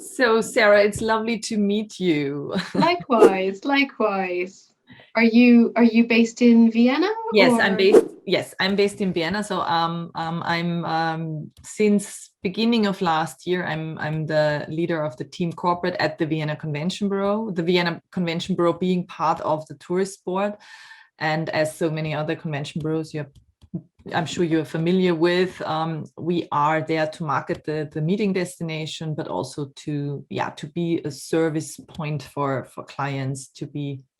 So, Sarah, it's lovely to meet you. Likewise, likewise. Are you based in Vienna or? Yes, I'm based in Vienna. So, I'm since beginning of last year, I'm the leader of the team corporate at the Vienna Convention Bureau. The Vienna Convention Bureau being part of the tourist board, and as so many other convention bureaus, I'm sure you're familiar with. We are there to market the meeting destination, but also to be a service point for clients, to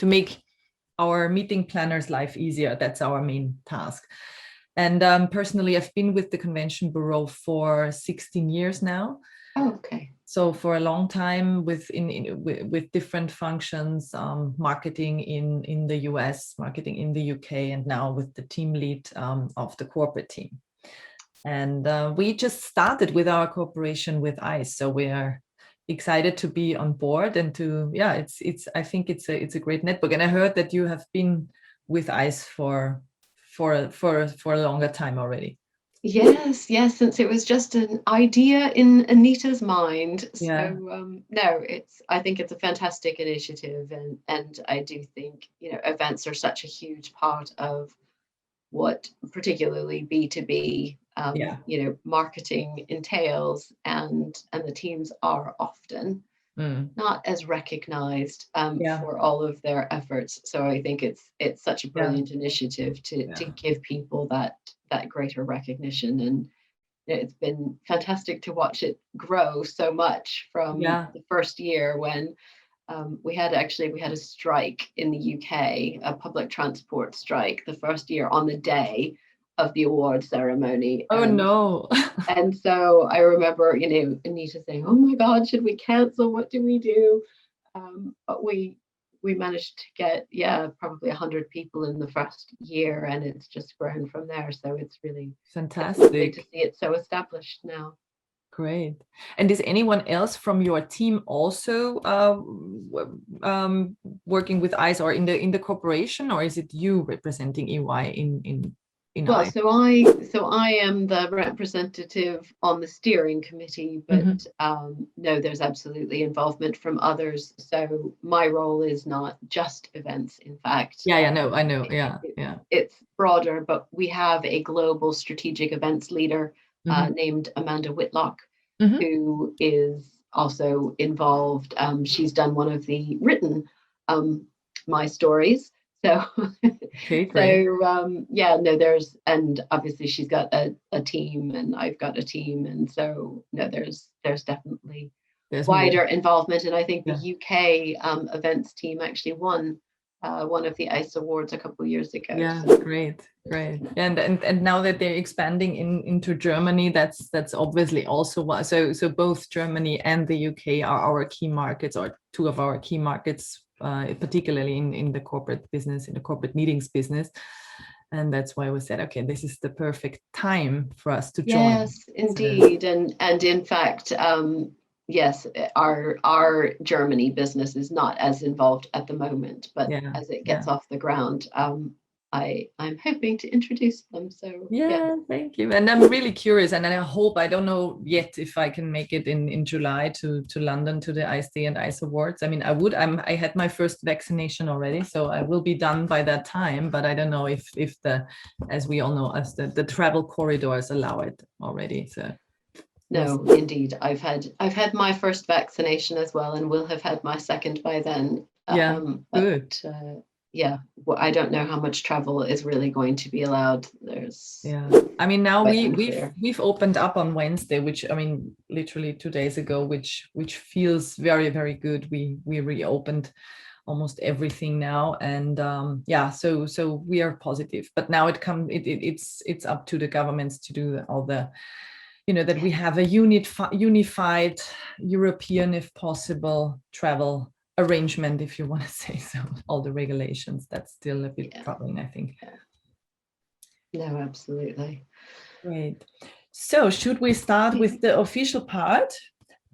make our meeting planners' life easier. That's our main task. And personally, I've been with the Convention Bureau for 16 years now. Oh, okay. So for a long time with different functions, marketing in the US, marketing in the UK, and now with the team lead of the corporate team. And we just started with our cooperation with ICE. So we are excited to be on board and I think it's a great network. And I heard that you have been with ICE for a longer time already. Yes, yes, since it was just an idea in Anita's mind. Yeah. No, I think it's a fantastic initiative, and I do think, events are such a huge part of what particularly B2B, Yeah. marketing entails, and the teams are often not as recognized Yeah. for all of their efforts. So I think it's such a Yeah. brilliant initiative to Yeah. give people that greater recognition. And it's been fantastic to watch it grow so much from Yeah. the first year when we had a strike in the UK, a public transport strike, the first year on the day of the award ceremony. Oh no. And so I remember, Anita saying, "Oh my God, should we cancel? What do we do?" But we managed to get, probably 100 people in the first year, and it's just grown from there. So it's lovely to Fantastic. see it so established now. Great. And is anyone else from your team also working with ICE or in the corporation, or is it you representing EY in Well, ICE? so I am the representative on the steering committee, but Mhm. no, there's absolutely involvement from others. So my role is not just events. In fact, Yeah, yeah, no, I know. it, Yeah, it, yeah. it's broader, but we have a global strategic events leader Hmm. named Amanda Whitlock, Hmm. who is also involved. She's done one of the written my stories. So, Okay, great. yeah, no, and obviously she's got a team, and I've got a team, and so no, there's definitely There's more. wider involvement. And I think the Yeah. UK events team actually won one of the ICE awards a couple of years ago. Yeah, So great, great. And now that they're expanding into Germany, that's obviously also why. So both Germany and the UK are our key markets, or two of our key markets, particularly in the corporate business, in the corporate meetings business. And that's why we said, okay, this is the perfect time for us to join. yes, So indeed, and in fact, yes, our Germany business is not as involved at the moment, but yeah, as it yeah. gets off the ground, I'm hoping to introduce them. So yeah, Yeah, thank you. And I'm really curious, and I hope, I don't know yet if I can make it in July to London to the ICE and ICE Awards. I mean, I had my first vaccination already, so I will be done by that time. But I don't know if as we all know, as the travel corridors allow it already. So we'll no, see. indeed, I've had my first vaccination as well, and will have had my second by then. Yeah, But good. yeah, well, I don't know how much travel is really going to be allowed. There's Yeah, I mean, now quite we've unclear. we've opened up on Wednesday, which, I mean, literally 2 days ago, which feels very, very good. We reopened almost everything now, and so we are positive. But now it's up to the governments to do all the, that we have a unified European, if possible, travel arrangement, if you want to say so. All the regulations, that's still a bit Yeah, troubling, I think. yeah. No, absolutely. Great. So should we start with the official part?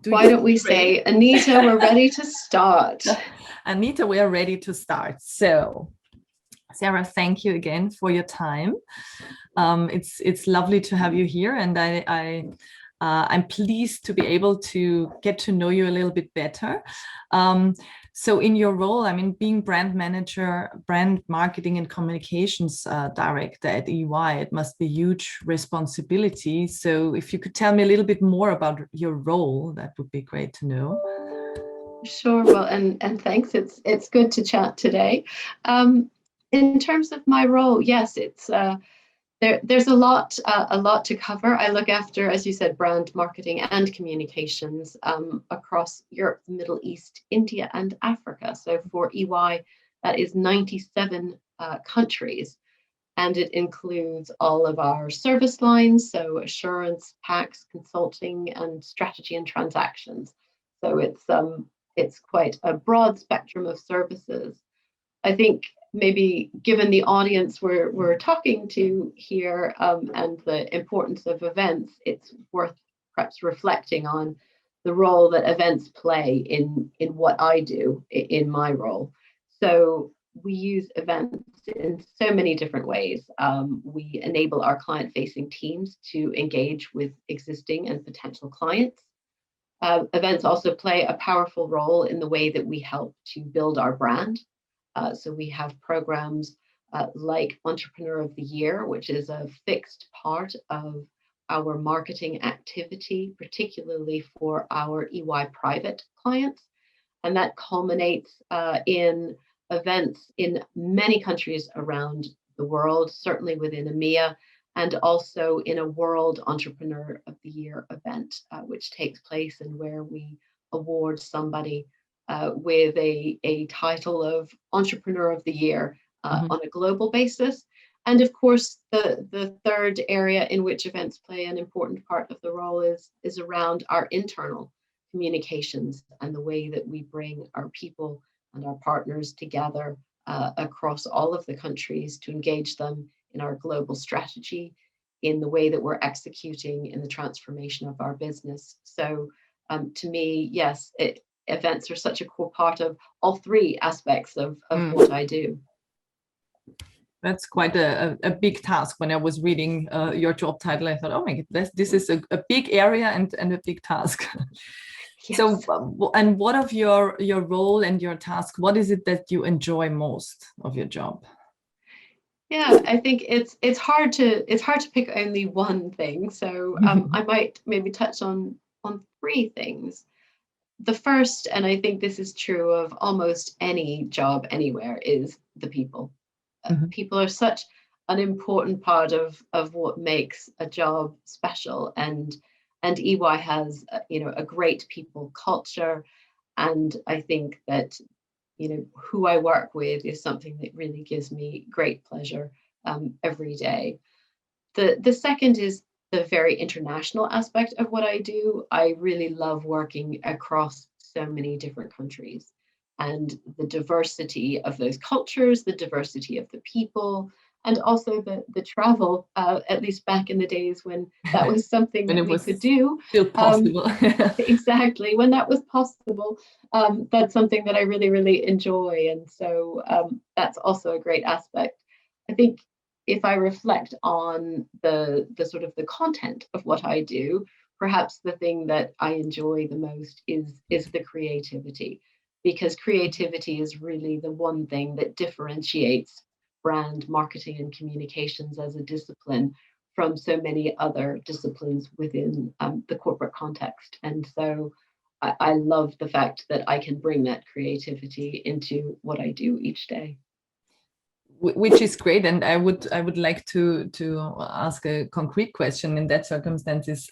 Do Why you don't we feel ready? say, Anita, we're ready to start? Anita, we are ready to start. So, Sarah, thank you again for your time. It's lovely to have you here, and I'm pleased to be able to get to know you a little bit better. So in your role, I mean, being brand manager, brand marketing and communications director at EY, it must be a huge responsibility. So if you could tell me a little bit more about your role, that would be great to know. Sure. Well, and thanks. It's good to chat today. In terms of my role, yes, it's there's a lot to cover. I look after, as you said, brand marketing and communications across Europe, the Middle East, India, and Africa. So for EY, that is 97 countries, and it includes all of our service lines, so assurance, tax, consulting, and strategy and transactions. So it's quite a broad spectrum of services. I think maybe given the audience we're talking to here and the importance of events, it's worth perhaps reflecting on the role that events play in what I do in my role. So we use events in so many different ways. We enable our client-facing teams to engage with existing and potential clients. Events also play a powerful role in the way that we help to build our brand. So we have programs like Entrepreneur of the Year, which is a fixed part of our marketing activity, particularly for our EY private clients. And that culminates in events in many countries around the world, certainly within EMEA, and also in a World Entrepreneur of the Year event, which takes place and where we award somebody with a title of Entrepreneur of the Year on a global basis. And of course, the third area in which events play an important part of the role is around our internal communications and the way that we bring our people and our partners together across all of the countries to engage them in our global strategy, in the way that we're executing in the transformation of our business. So to me, yes, events are such a core part of all three aspects of what I do. That's quite a big task. When I was reading your job title, I thought, oh my God, this is a big area and a big task. Yes. So, and what of your role and your task, what is it that you enjoy most of your job? Yeah, I think it's hard to pick only one thing. So I might maybe touch on three things. The first, and I think this is true of almost any job anywhere, is the people. People are such an important part of what makes a job special, and EY has a great people culture, and I think that who I work with is something that really gives me great pleasure every day. The second is the very international aspect of what I do. I really love working across so many different countries, and the diversity of those cultures, the diversity of the people, and also the travel, at least back in the days when that was something that we could do. Still possible. Exactly, when that was possible. That's something that I really, really enjoy. And so that's also a great aspect. I think if I reflect on the sort of the content of what I do, perhaps the thing that I enjoy the most is the creativity, because creativity is really the one thing that differentiates brand marketing and communications as a discipline from so many other disciplines within the corporate context. And so I love the fact that I can bring that creativity into what I do each day. Which is great, and I would like to ask a concrete question in that circumstances.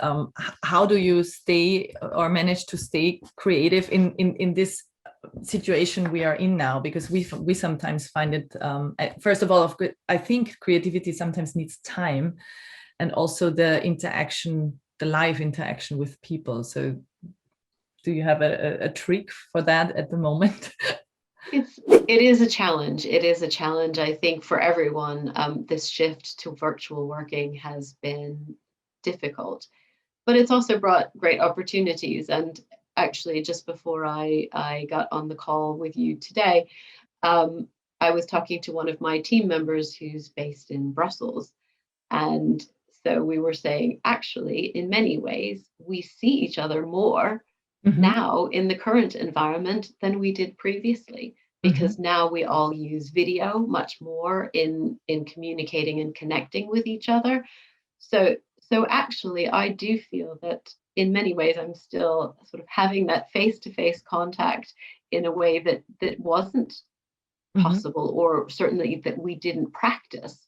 How do you stay or manage to stay creative in this situation we are in now? Because we sometimes find it. First of all, I think creativity sometimes needs time, and also the interaction, the live interaction with people. So, do you have a trick for that at the moment? It is a challenge. It is a challenge, I think, for everyone. This shift to virtual working has been difficult, but it's also brought great opportunities. And actually, just before I got on the call with you today, I was talking to one of my team members who's based in Brussels, and So we were saying, actually, in many ways, we see each other more Mhm. now in the current environment than we did previously, because now we all use video much more in communicating and connecting with each other. So actually, I do feel that in many ways I'm still sort of having that face-to-face contact in a way that wasn't possible, or certainly that we didn't practice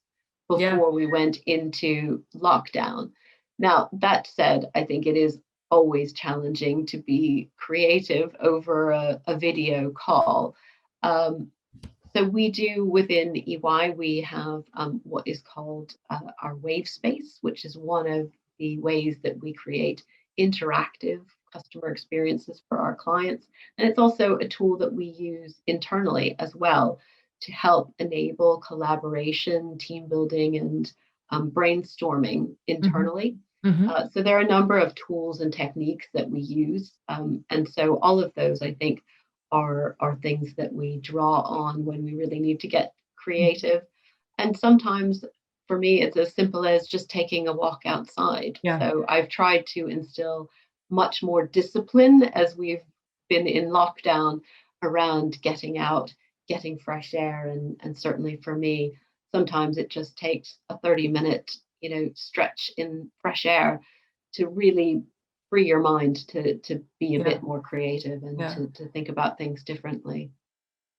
Yeah. before we went into lockdown. Now, that said, I think it is always challenging to be creative over a video call. So we do, within EY, we have what is called our wave space, which is one of the ways that we create interactive customer experiences for our clients. And it's also a tool that we use internally as well to help enable collaboration, team building, and brainstorming internally. So there are a number of tools and techniques that we use. And so all of those, I think, are things that we draw on when we really need to get creative. And sometimes for me, it's as simple as just taking a walk outside. Yeah. So I've tried to instill much more discipline as we've been in lockdown around getting out, getting fresh air. And certainly for me, sometimes it just takes a 30-minute, stretch in fresh air to really free your mind to be a bit more creative and to think about things differently.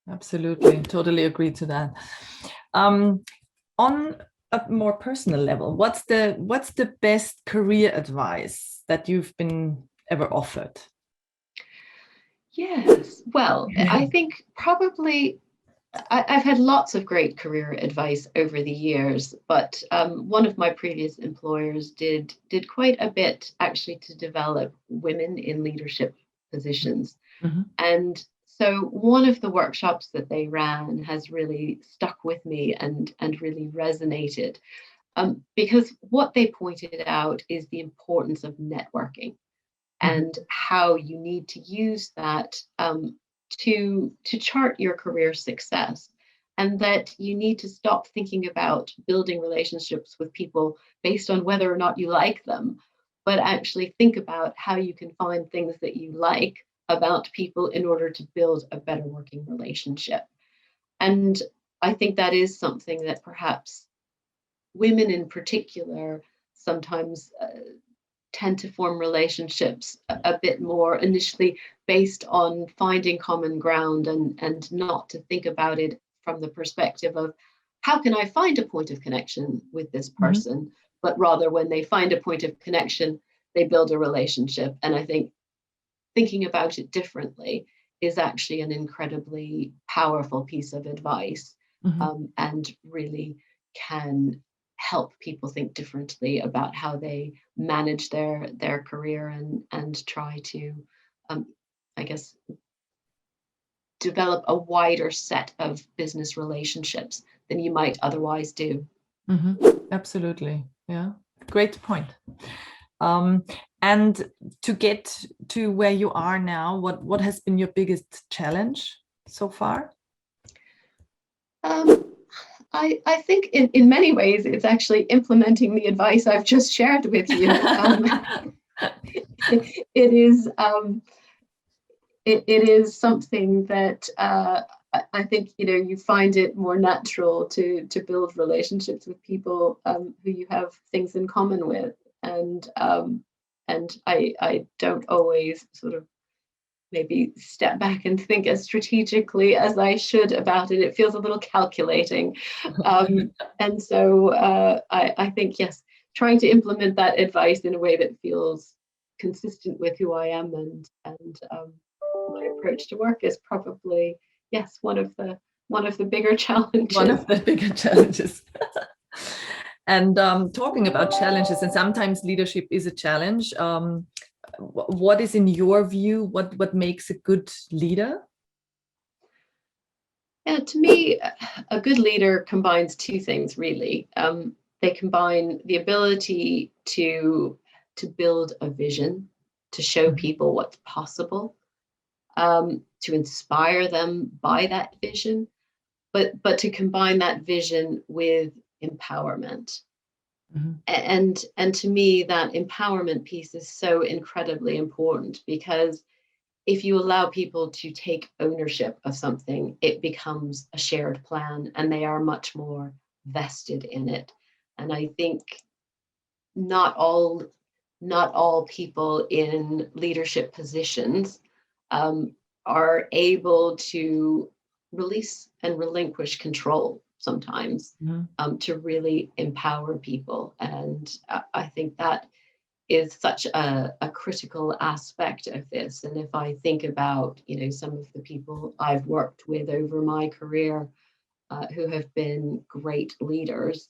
Absolutely, totally agree to that. On a more personal level, what's the best career advice that you've been ever offered? Yes, well, I think probably I've had lots of great career advice over the years, but one of my previous employers did quite a bit actually to develop women in leadership positions. And so one of the workshops that they ran has really stuck with me and really resonated, because what they pointed out is the importance of networking and how you need to use that to chart your career success, and that you need to stop thinking about building relationships with people based on whether or not you like them, but actually think about how you can find things that you like about people in order to build a better working relationship. And I think that is something that perhaps women in particular sometimes tend to form relationships a bit more initially based on finding common ground, and not to think about it from the perspective of how can I find a point of connection with this person, but rather when they find a point of connection, they build a relationship. And I think thinking about it differently is actually an incredibly powerful piece of advice, and really can help people think differently about how they manage their career, and try to, I guess, develop a wider set of business relationships than you might otherwise do. Absolutely, yeah, great point. And to get to where you are now, what has been your biggest challenge so far? I think in many ways it's actually implementing the advice I've just shared with you. It is it is something that I think you find it more natural to build relationships with people who you have things in common with, and I don't always sort of maybe step back and think as strategically as I should about it. It feels a little calculating. And so I think, yes, trying to implement that advice in a way that feels consistent with who I am and my approach to work is probably, yes, one of the bigger challenges. One of the bigger challenges. And talking about challenges, and sometimes leadership is a challenge. What is, in your view, what makes a good leader? Yeah, to me, a good leader combines two things, really. They combine the ability to build a vision, to show people what's possible, to inspire them by that vision, but to combine that vision with empowerment. And to me, that empowerment piece is so incredibly important, because if you allow people to take ownership of something, it becomes a shared plan and they are much more vested in it. And I think not all people in leadership positions are able to release and relinquish control sometimes, to really empower people. And I think that is such a critical aspect of this. And if I think about, some of the people I've worked with over my career who have been great leaders,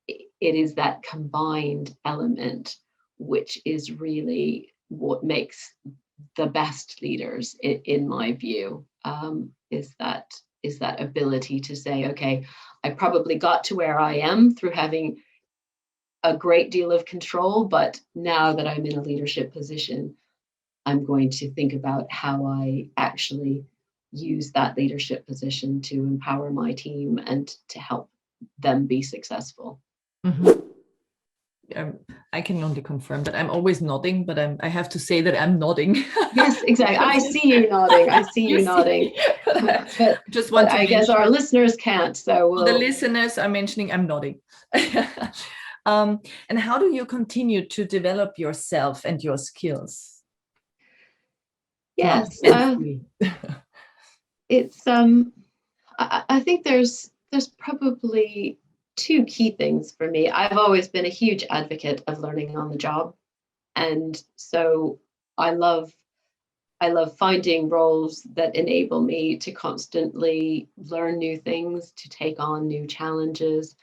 it is that combined element which is really what makes the best leaders, in my view, is that ability to say, okay, I probably got to where I am through having a great deal of control, but now that I'm in a leadership position, I'm going to think about how I actually use that leadership position to empower my team and to help them be successful. I can only confirm that I'm always nodding, but I have to say that I'm nodding. Yes, exactly. I see you nodding. I see you nodding. But just want to I guess our listeners can't. So the listeners are mentioning I'm nodding. And how do you continue to develop yourself and your skills? Yes, it's I think there's probably two key things for me. I've always been a huge advocate of learning on the job, and so I love finding roles that enable me to constantly learn new things, to take on new challenges,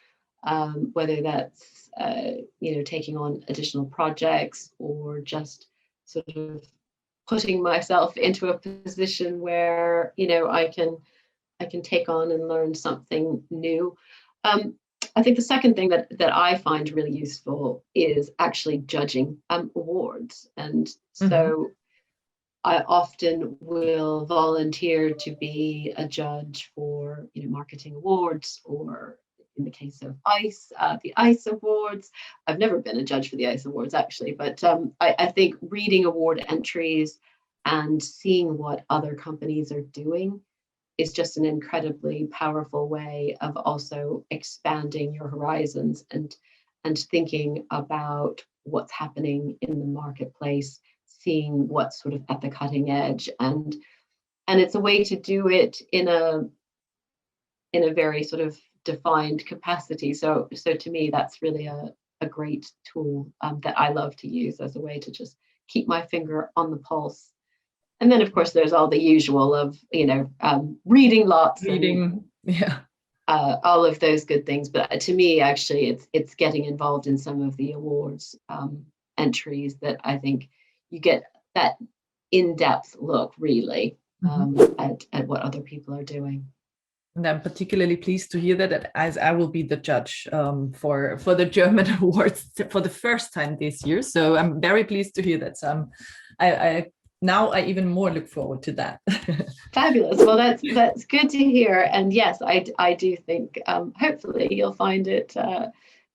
whether that's taking on additional projects or just sort of putting myself into a position where I can take on and learn something new. I think the second thing that I find really useful is actually judging awards, and so I often will volunteer to be a judge for marketing awards, or in the case of ICE, the ICE Awards. I've never been a judge for the ICE Awards, actually, but I think reading award entries and seeing what other companies are doing is just an incredibly powerful way of also expanding your horizons and thinking about what's happening in the marketplace, seeing what's sort of at the cutting edge, and it's a way to do it in a very sort of defined capacity. So to me, that's really a great tool that I love to use as a way to just keep my finger on the pulse. And then, of course, there's all the usual of reading lots, all of those good things. But to me, actually, it's getting involved in some of the awards entries that I think you get that in-depth look, really, at what other people are doing. And I'm particularly pleased to hear that, as I will be the judge for the German awards for the first time this year. So I'm very pleased to hear that. So now I even more look forward to that. Fabulous. Well, that's good to hear. And yes, I do think hopefully you'll find it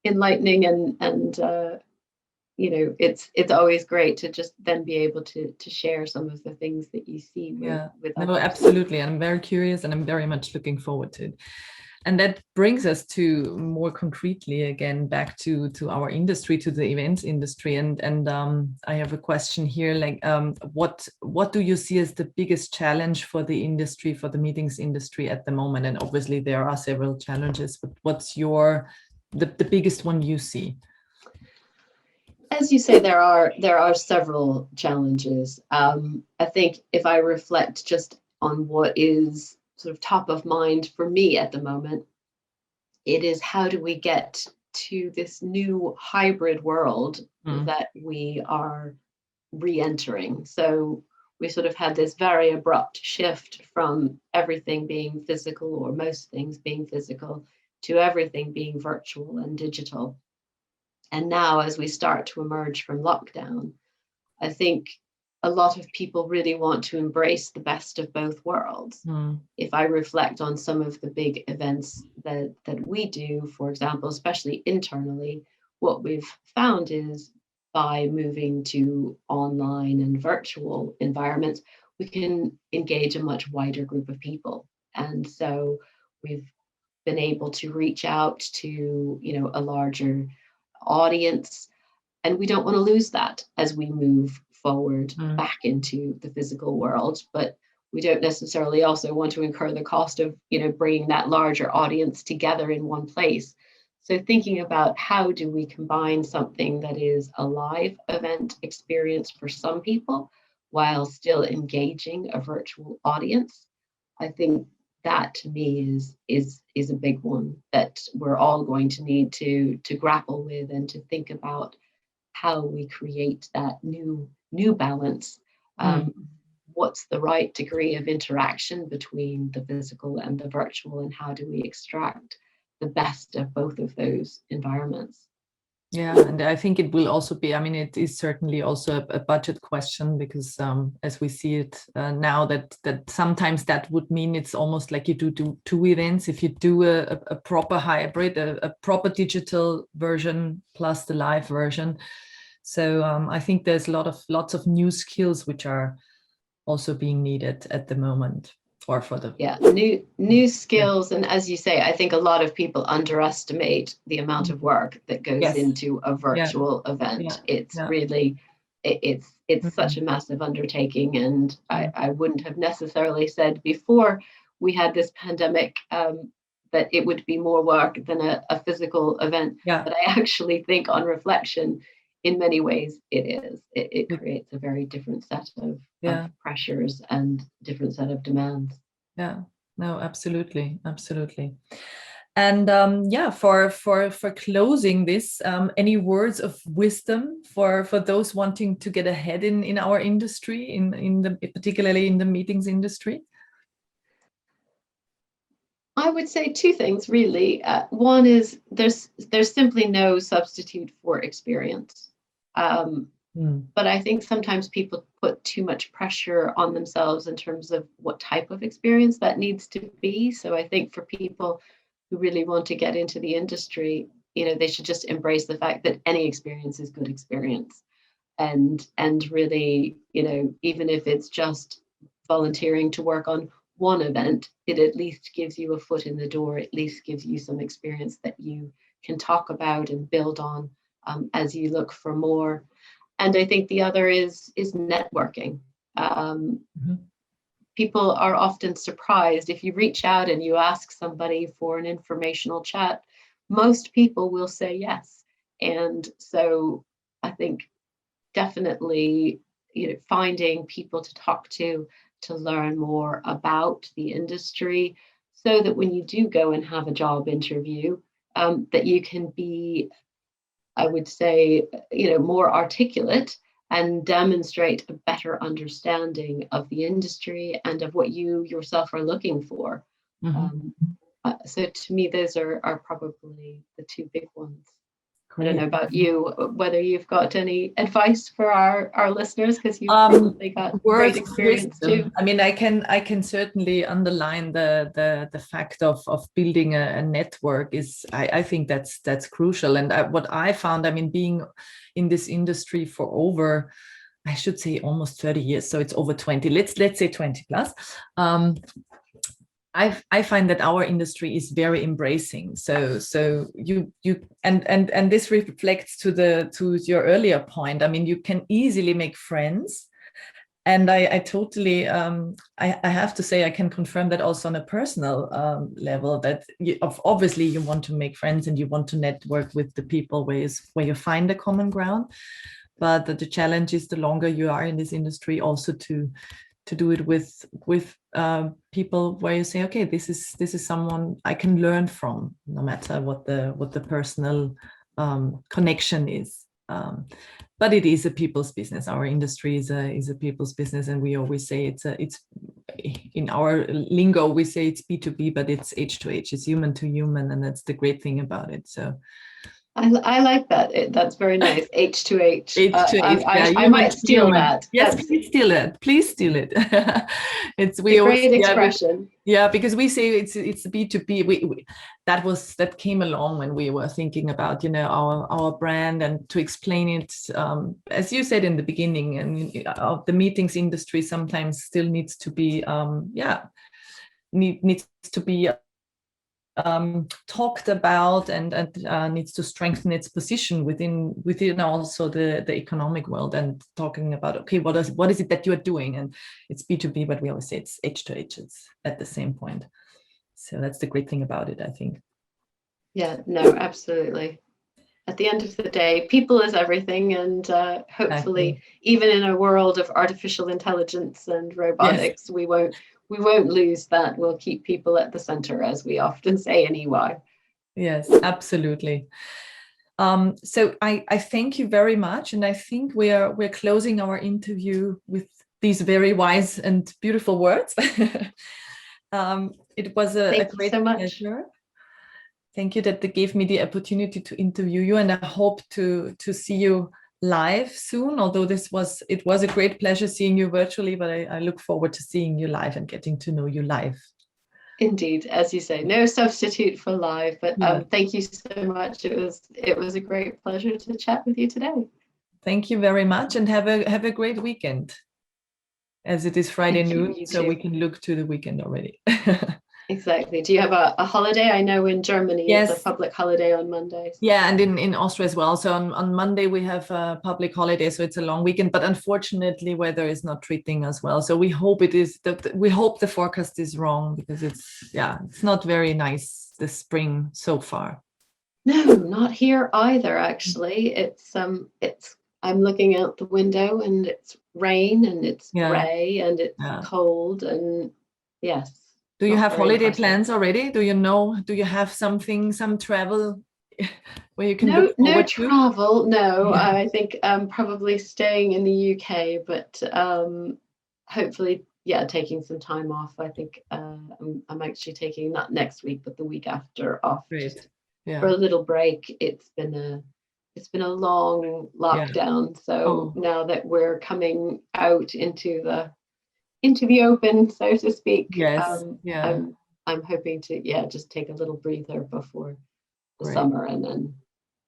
enlightening, and it's always great to just then be able to share some of the things that you see with others. No, absolutely. I'm very curious, and I'm very much looking forward to it. And that brings us to more concretely again back to our industry, to the events industry. And I have a question here, like what do you see as the biggest challenge for the industry, for the meetings industry at the moment? And obviously there are several challenges, but what's the biggest one you see? As you say, there are several challenges. I think if I reflect just on what is sort of top of mind for me at the moment, it is how do we get to this new hybrid world that we are re-entering. So we sort of had this very abrupt shift from everything being physical, or most things being physical, to everything being virtual and digital. And now, as we start to emerge from lockdown, I think a lot of people really want to embrace the best of both worlds. If I reflect on some of the big events that we do, for example, especially internally, what we've found is by moving to online and virtual environments, we can engage a much wider group of people. And so we've been able to reach out to, a larger audience. And we don't want to lose that as we move forward back into the physical world. But we don't necessarily also want to incur the cost of, bringing that larger audience together in one place. So thinking about how do we combine something that is a live event experience for some people while still engaging a virtual audience, I think that to me is a big one that we're all going to need to grapple with and to think about how we create that new balance. What's the right degree of interaction between the physical and the virtual, and how do we extract the best of both of those environments? Yeah, and I think it will also be, it is certainly also a budget question, because as we see it now, that sometimes that would mean it's almost like you do two events. If you do a proper hybrid, a proper digital version plus the live version. So I think there's lots of new skills which are also being needed at the moment, or for the new skills. And as you say, I think a lot of people underestimate the amount of work that goes into a virtual event. It's really it's such a massive undertaking, and I wouldn't have necessarily said before we had this pandemic that it would be more work than a physical event. But I actually think on reflection, in many ways, it creates a very different set of pressures and different set of demands. Yeah, no, absolutely. And for closing this, any words of wisdom for those wanting to get ahead in our industry, particularly in the meetings industry? I would say two things, really. One is there's simply no substitute for experience. But I think sometimes people put too much pressure on themselves in terms of what type of experience that needs to be. So I think for people who really want to get into the industry, they should just embrace the fact that any experience is good experience. And really, even if it's just volunteering to work on one event, it at least gives you a foot in the door, at least gives you some experience that you can talk about and build on as you look for more. And I think the other is networking. People are often surprised if you reach out and you ask somebody for an informational chat, most people will say yes. And so I think definitely, finding people to talk to learn more about the industry, so that when you do go and have a job interview, that you can be, I would say, more articulate and demonstrate a better understanding of the industry and of what you yourself are looking for. So to me, those are probably the two big ones. Great. I don't know about you, whether you've got any advice for our listeners, because you've probably got great experience too. I can certainly underline the fact of building a network is, I think that's crucial. And what I found, being in this industry for over, I should say almost 30 years, so it's over 20. Let's say 20 plus. I find that our industry is very embracing. So you and this reflects to your earlier point. You can easily make friends, and I totally I have to say I can confirm that also on a personal level, that obviously you want to make friends and you want to network with the people where you find a common ground. But the challenge is, the longer you are in this industry, also to do it with people where you say, okay, this is someone I can learn from, no matter what the personal connection is. But it is a people's business. Our industry is a people's business, and we always say it's in our lingo we say it's B2B, but it's H to H, it's human to human, and that's the great thing about it. So I like that. That's very nice. H2H. H2H, yeah, I human might to steal human. that. Yes, That's please steal it. Please steal it. It's a we always great expression. yeah, because we say it's B2B. That came along when we were thinking about, you know, our brand, and to explain it, as you said in the beginning, and the meetings industry sometimes still needs to be needs to be talked about, and needs to strengthen its position within also the economic world, and talking about, okay, what is it that you are doing? And it's B2B, but we always say it's H2H. It's at the same point. So that's the great thing about it, I think. Yeah, no, absolutely. At the end of the day, people is everything, and hopefully, Exactly. even in a world of artificial intelligence and Yes. robotics, we won't lose that. We'll keep people at the center, as we often say in EY. Yes, absolutely. So I thank you very much, and I think we're closing our interview with these very wise and beautiful words. It was a Thank you great so much. pleasure. Thank you that they gave me the opportunity to interview you, and I hope to see you live soon. Although it was a great pleasure seeing you virtually, but I look forward to seeing you live and getting to know you live. Indeed, as you say, no substitute for live. But Yeah. thank you so much. It was a great pleasure to chat with you today. Thank you very much, and have a great weekend. As it is Friday Thank noon, you so we too. can look to the weekend already. Exactly. Do you have a holiday? I know in Germany it's a Yes. public holiday on Mondays. Yeah, and in Austria as well. So on Monday we have a public holiday, so it's a long weekend. But unfortunately, weather is not treating us well. So we hope we hope the forecast is wrong, because it's not very nice this spring so far. No, not here either, actually. It's I'm looking out the window and it's rain and it's Yeah, grey and it's yeah. cold, and yes, Do you not have very holiday impressive. plans already? Do you have some travel where you can look No forward to? travel, no. Yeah, I think probably staying in the UK, but hopefully, yeah, taking some time off. I think I'm actually taking not next week, but the week after off, just great. for Yeah, a little break. It's been a long yeah. lockdown, so Oh, now that we're coming out into the open, so to speak, yes. Yeah, I'm hoping to, yeah, just take a little breather before the great. summer, and then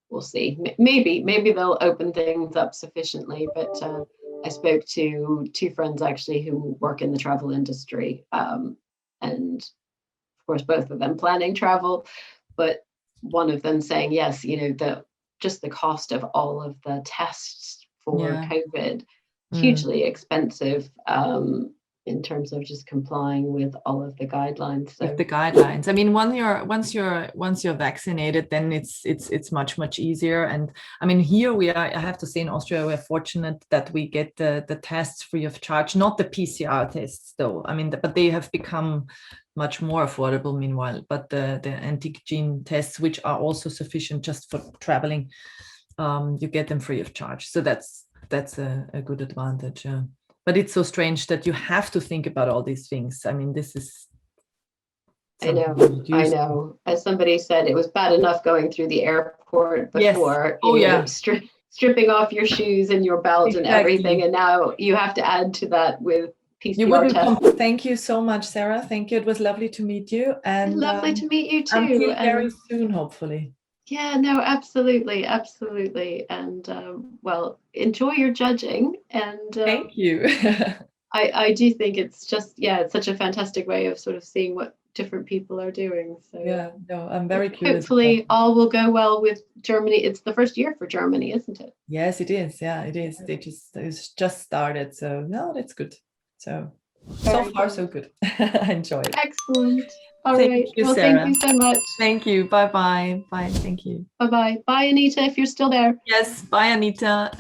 we'll see. Maybe they'll open things up sufficiently, but I spoke to two friends actually who work in the travel industry, and of course both of them planning travel, but one of them saying yes, just the cost of all of the tests for Yeah. COVID, Mm. hugely expensive, in terms of just complying with all of the guidelines. With So the guidelines. I mean, once you're vaccinated, then it's much easier. And I mean, here we are. I have to say, in Austria, we're fortunate that we get the tests free of charge. Not the PCR tests, though. I mean, but they have become much more affordable meanwhile. But the antigen tests, which are also sufficient just for traveling, you get them free of charge. So that's a good advantage. Yeah. But it's so strange that you have to think about all these things. I mean, this is I something know, I'm I used to. know. As somebody said, it was bad enough going through the airport Yes. before, Oh, yeah. stripping off your shoes and your belt and everything, Exactly. and now you have to add to that with You PCR wouldn't tests. Thank you so much, Sarah. Thank you. It was lovely to meet you. And Lovely to meet you too. until very And soon, hopefully. yeah, no, absolutely, absolutely. And well, enjoy your judging. And Thank you. I do think it's just, yeah, it's such a fantastic way of sort of seeing what different people are doing. So Yeah, no, I'm very curious about hopefully it. all will go well with Germany. It's the first year for Germany, isn't it? Yes, it is. Yeah, it is. It's just started. So no, that's good. So so Very far good. so good. I enjoy it. Excellent. All Thank right. you, Well, thank Sarah. you so much. Thank you. Bye bye. Bye. Thank you. Bye bye. Bye, Anita, if you're still there. Yes. Bye, Anita.